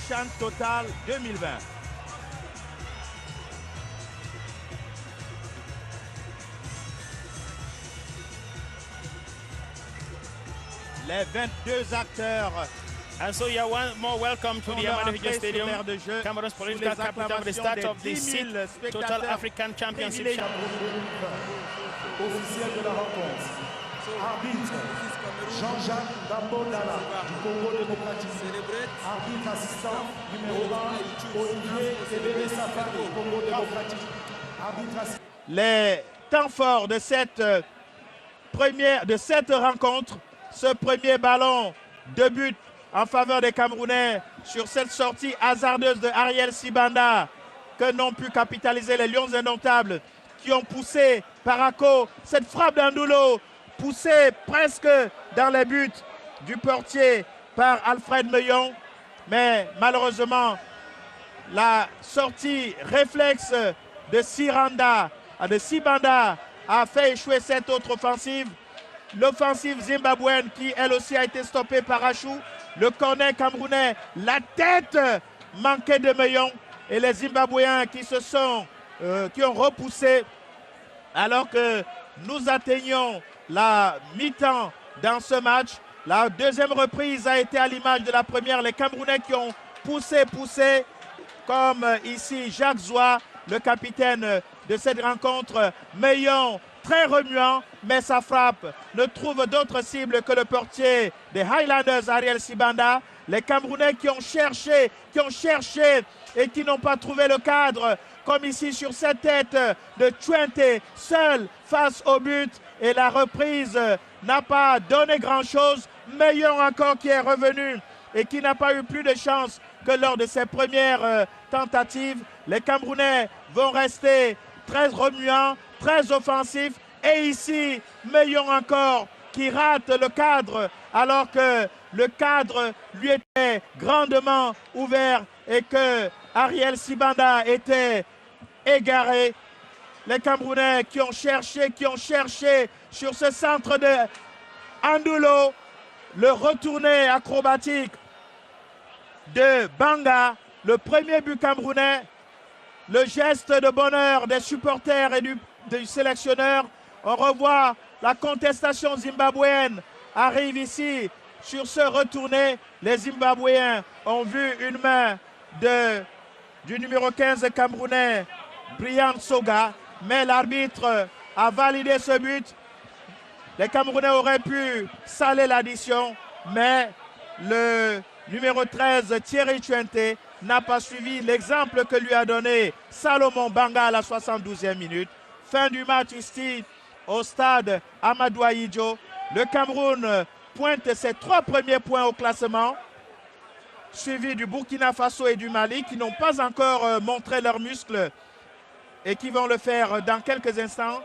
CHAN Total 2020. Les 22 acteurs. And so you are one more welcome to the Amadou Hidjo Stadium, Cameroon's political capital, the start of the 6th Total African Championship. Officiel de la rencontre. Arbitre Jean-Jacques Dambodala du Congo démocratique. Arbitre assistant numéro 1 Olivier Tebele Safari du Congo démocratique. Arbitre assistant. Les temps forts de cette rencontre, ce premier ballon de but en faveur des Camerounais sur cette sortie hasardeuse de Ariel Sibanda que n'ont pu capitaliser les Lions indomptables qui ont poussé Parako, cette frappe d'Andulo poussée presque dans les buts du portier par Alfred Meillon, mais malheureusement la sortie réflexe de Sibanda a fait échouer cette autre offensive. L'offensive zimbabwéenne qui elle aussi a été stoppée par Achou. Le corner camerounais, la tête manquée de Meillon et les Zimbabwéens qui ont repoussé alors que nous atteignons la mi-temps dans ce match. La deuxième reprise a été à l'image de la première. Les Camerounais qui ont poussé, comme ici Jacques Zoua, le capitaine de cette rencontre. Meillon, très remuant, mais sa frappe ne trouve d'autre cible que le portier des Highlanders, Ariel Sibanda. Les Camerounais qui ont cherché et qui n'ont pas trouvé le cadre, comme ici sur cette tête de Tchouenté, seul face au but. Et la reprise n'a pas donné grand-chose. Meillon encore qui est revenu et qui n'a pas eu plus de chance que lors de ses premières tentatives. Les Camerounais vont rester très remuants, très offensifs. Et ici, Meillon encore qui rate le cadre alors que le cadre lui était grandement ouvert et que Ariel Sibanda était égaré. Les Camerounais qui ont cherché sur ce centre de Andulo, le retourné acrobatique de Banga, le premier but camerounais, le geste de bonheur des supporters et du sélectionneur. On revoit la contestation zimbabwéenne arrive ici sur ce retourné. Les Zimbabwéens ont vu une main du numéro 15 camerounais, Brian Soga, mais l'arbitre a validé ce but. Les Camerounais auraient pu saler l'addition, mais le numéro 13, Thierry Tchouenté, n'a pas suivi l'exemple que lui a donné Salomon Banga à la 72e minute. Fin du match ici au stade Amadou Hidjo. Le Cameroun pointe ses 3 premiers points au classement, suivi du Burkina Faso et du Mali qui n'ont pas encore montré leurs muscles et qui vont le faire dans quelques instants.